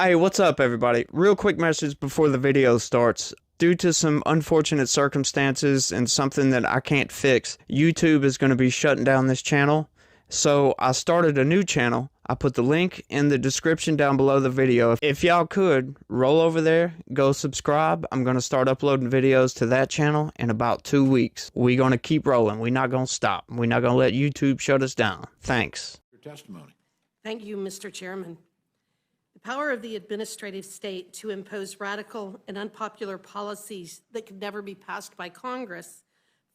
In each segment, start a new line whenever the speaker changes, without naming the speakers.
Hey, what's up, everybody? Real quick message before the video starts. Due to some unfortunate circumstances and something that I can't fix, YouTube is going to be shutting down this channel. So I started a new channel. I put the link in the description down below the video. If y'all could, roll over there, go subscribe. I'm going to start uploading videos to that channel in about 2 weeks. We're going to keep rolling. We're not going to stop. We're not going to let YouTube shut us down. Thanks.
Your testimony.
Thank you, Mr. Chairman. The power of the administrative state to impose radical and unpopular policies that could never be passed by Congress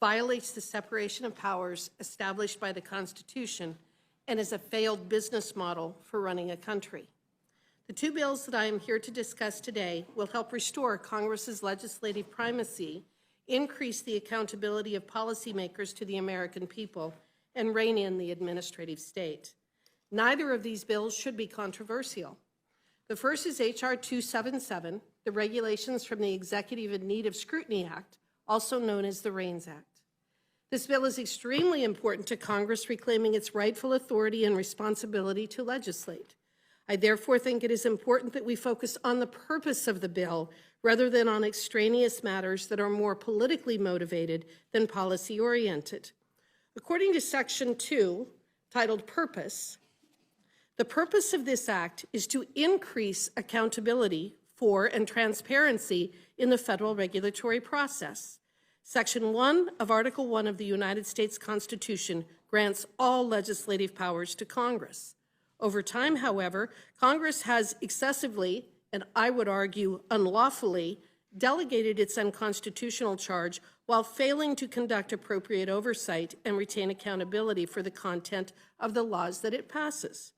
violates the separation of powers established by the Constitution and is a failed business model for running a country. The two bills that I am here to discuss today will help restore Congress's legislative primacy, increase the accountability of policymakers to the American people, and rein in the administrative state. Neither of these bills should be controversial. The first is H.R. 277, the Regulations from the Executive in Need of Scrutiny Act, also known as the Reins Act. This bill is extremely important to Congress reclaiming its rightful authority and responsibility to legislate. I therefore think it is important that we focus on the purpose of the bill rather than on extraneous matters that are more politically motivated than policy-oriented. According to Section 2, titled Purpose, the purpose of this act is to increase accountability for and transparency in the federal regulatory process. Section 1 of Article 1 of the United States Constitution grants all legislative powers to Congress. Over time, however, Congress has excessively, and I would argue unlawfully, delegated its unconstitutional charge while failing to conduct appropriate oversight and retain accountability for the content of the laws that it passes.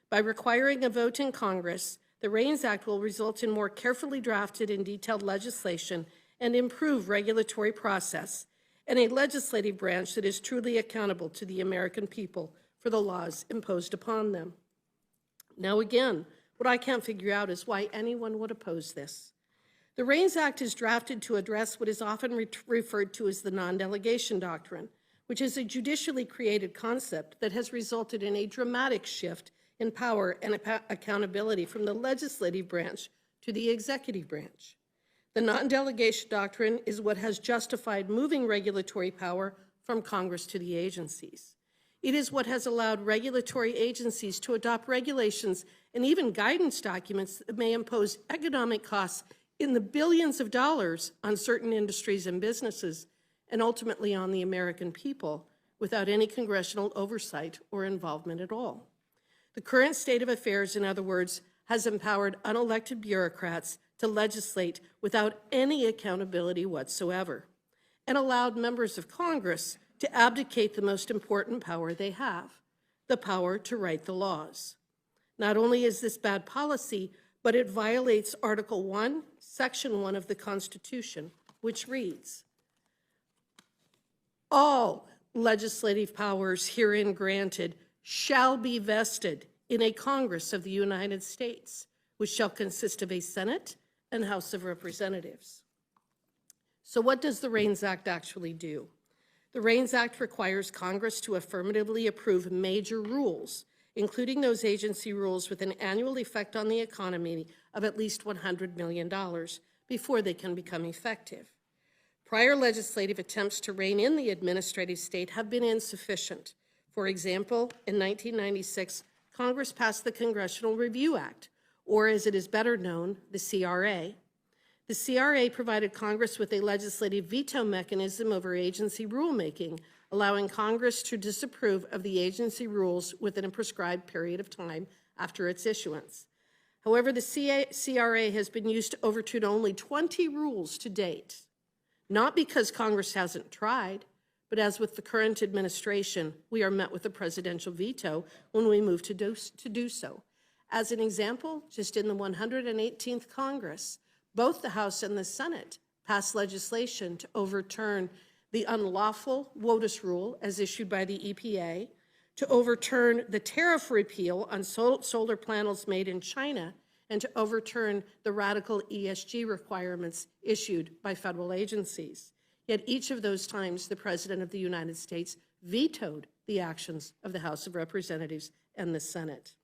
By requiring a vote in Congress, the Reins Act will result in more carefully drafted and detailed legislation and improve regulatory process, and a legislative branch that is truly accountable to the American people for the laws imposed upon them. Now again, what I can't figure out is why anyone would oppose this. The Reins Act is drafted to address what is often referred to as the non-delegation doctrine, which is a judicially created concept that has resulted in a dramatic shift in power and accountability from the legislative branch to the executive branch. The non-delegation doctrine is what has justified moving regulatory power from Congress to the agencies. It is what has allowed regulatory agencies to adopt regulations and even guidance documents that may impose economic costs in the billions of dollars on certain industries and businesses, and ultimately on the American people, without any congressional oversight or involvement at all. The current state of affairs, in other words, has empowered unelected bureaucrats to legislate without any accountability whatsoever, and allowed members of Congress to abdicate the most important power they have, the power to write the laws. Not only is this bad policy, but it violates Article 1, Section 1 of the Constitution, which reads, "All legislative powers herein granted shall be vested in a Congress of the United States, which shall consist of a Senate and House of Representatives." So what does the Reins Act actually do? The Reins Act requires Congress to affirmatively approve major rules, including those agency rules with an annual effect on the economy of at least $100 million before they can become effective. Prior legislative attempts to rein in the administrative state have been insufficient. For example, in 1996, Congress passed the Congressional Review Act, or as it is better known, the CRA. The CRA provided Congress with a legislative veto mechanism over agency rulemaking, allowing Congress to disapprove of the agency rules within a prescribed period of time after its issuance. However, the CRA has been used to overturn only 20 rules to date, not because Congress hasn't tried, but as with the current administration, we are met with a presidential veto when we move to do so. As an example, just in the 118th Congress, both the House and the Senate passed legislation to overturn the unlawful WOTUS rule as issued by the EPA, to overturn the tariff repeal on solar panels made in China, and to overturn the radical ESG requirements issued by federal agencies. Yet each of those times, the President of the United States vetoed the actions of the House of Representatives and the Senate.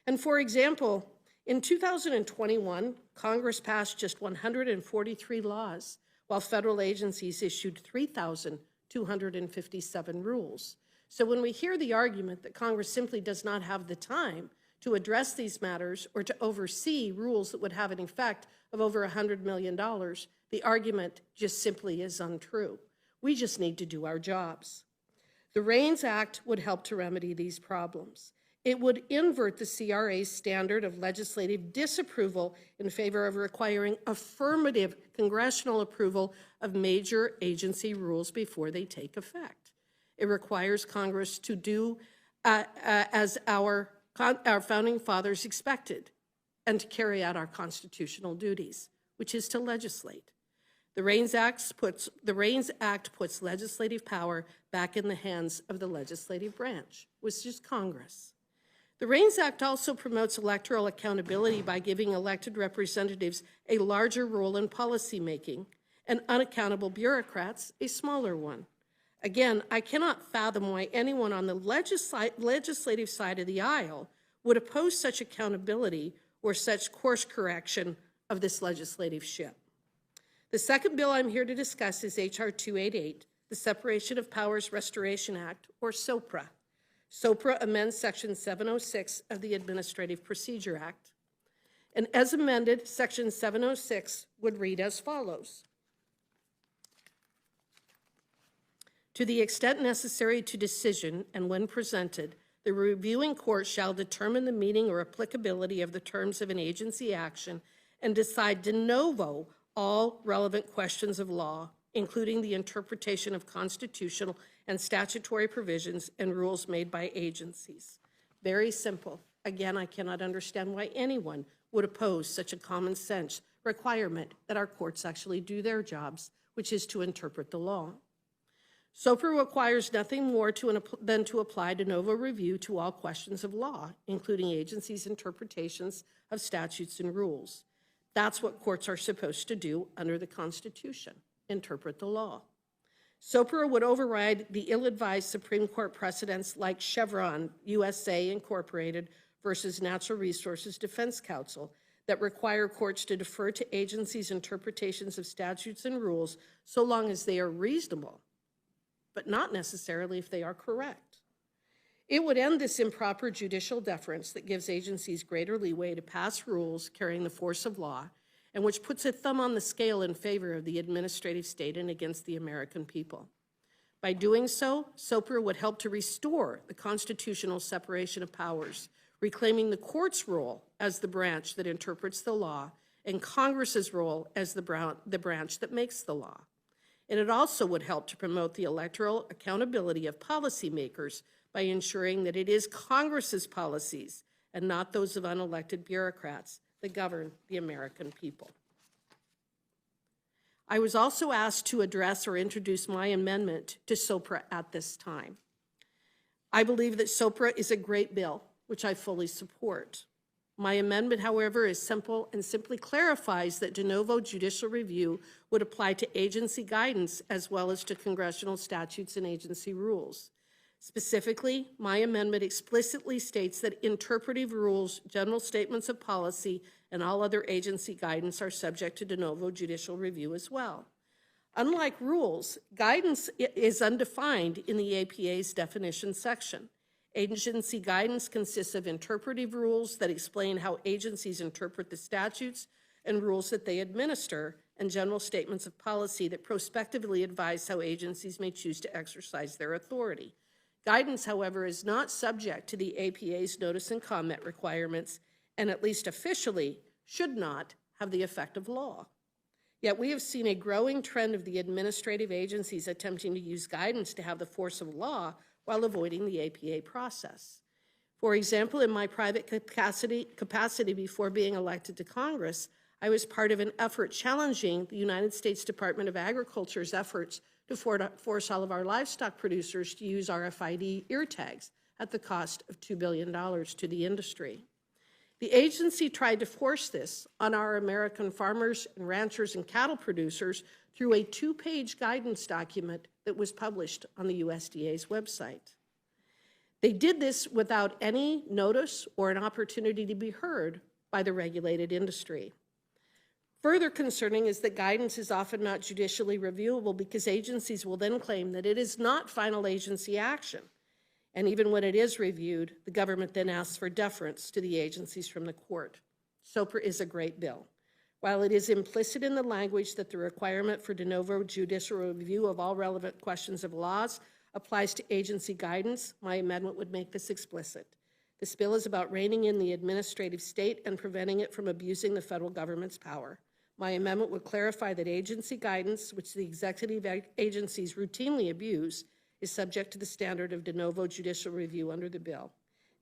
And for example, In 2021, Congress passed just 143 laws, while federal agencies issued 3,257 rules. So when we hear the argument that Congress simply does not have the time to address these matters or to oversee rules that would have an effect of over $100 million, the argument just simply is untrue. We just need to do our jobs. The REINS Act would help to remedy these problems. It would invert the CRA's standard of legislative disapproval in favor of requiring affirmative congressional approval of major agency rules before they take effect. It requires Congress to do as our founding fathers expected and to carry out our constitutional duties, which is to legislate. The REINS Act puts legislative power back in the hands of the legislative branch, which is Congress. The REINS Act also promotes electoral accountability by giving elected representatives a larger role in policymaking and unaccountable bureaucrats a smaller one. Again, I cannot fathom why anyone on the legislative side of the aisle would oppose such accountability or such course correction of this legislative ship. The second bill I'm here to discuss is H.R. 288, the Separation of Powers Restoration Act, or SOPRA. SOPRA amends Section 706 of the Administrative Procedure Act. And as amended, Section 706 would read as follows. To the extent necessary to decision, and when presented, the reviewing court shall determine the meaning or applicability of the terms of an agency action and decide de novo all relevant questions of law, including the interpretation of constitutional and statutory provisions and rules made by agencies. Very simple. Again, I cannot understand why anyone would oppose such a common sense requirement that our courts actually do their jobs, which is to interpret the law. SOPRA requires nothing more than to apply de novo review to all questions of law, including agencies' interpretations of statutes and rules. That's what courts are supposed to do under the Constitution, interpret the law. SOPRA would override the ill-advised Supreme Court precedents like Chevron USA Incorporated versus Natural Resources Defense Council that require courts to defer to agencies' interpretations of statutes and rules so long as they are reasonable, but not necessarily if they are correct. It would end this improper judicial deference that gives agencies greater leeway to pass rules carrying the force of law and which puts a thumb on the scale in favor of the administrative state and against the American people. By doing so, SOPRA would help to restore the constitutional separation of powers, reclaiming the court's role as the branch that interprets the law and Congress's role as the branch that makes the law. And it also would help to promote the electoral accountability of policymakers by ensuring that it is Congress's policies and not those of unelected bureaucrats that govern the American people. I was also asked to address or introduce my amendment to SOPRA at this time. I believe that SOPRA is a great bill, which I fully support. My amendment, however, is simple and simply clarifies that de novo judicial review would apply to agency guidance as well as to congressional statutes and agency rules. Specifically, my amendment explicitly states that interpretive rules, general statements of policy, and all other agency guidance are subject to de novo judicial review as well. Unlike rules, guidance is undefined in the APA's definition section. Agency guidance consists of interpretive rules that explain how agencies interpret the statutes and rules that they administer, and general statements of policy that prospectively advise how agencies may choose to exercise their authority. Guidance, however, is not subject to the APA's notice and comment requirements, and at least officially should not have the effect of law. Yet we have seen a growing trend of the administrative agencies attempting to use guidance to have the force of law while avoiding the APA process. For example, in my private capacity before being elected to Congress, I was part of an effort challenging the United States Department of Agriculture's efforts to force all of our livestock producers to use RFID ear tags at the cost of $2 billion to the industry. The agency tried to force this on our American farmers and ranchers and cattle producers through a 2-page guidance document that was published on the USDA's website. They did this without any notice or an opportunity to be heard by the regulated industry. Further concerning is that guidance is often not judicially reviewable because agencies will then claim that it is not final agency action. And even when it is reviewed, the government then asks for deference to the agencies from the court. SOPR is a great bill. While it is implicit in the language that the requirement for de novo judicial review of all relevant questions of laws applies to agency guidance, my amendment would make this explicit. This bill is about reining in the administrative state and preventing it from abusing the federal government's power. My amendment would clarify that agency guidance, which the executive agencies routinely abuse, is subject to the standard of de novo judicial review under the bill.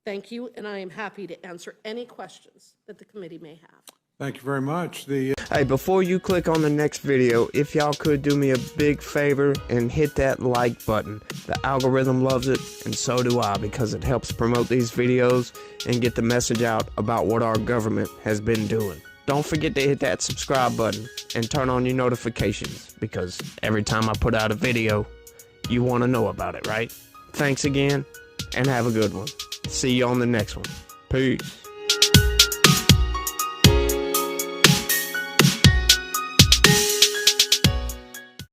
Thank you, and I am happy to answer any questions that the committee may have.
Thank you very much.
Hey, before you click on the next video, if y'all could do me a big favor and hit that like button. The algorithm loves it, and so do I, because it helps promote these videos and get the message out about what our government has been doing. Don't forget to hit that subscribe button and turn on your notifications, because every time I put out a video, you want to know about it, right? Thanks again, and have a good one. See you on the next one. Peace.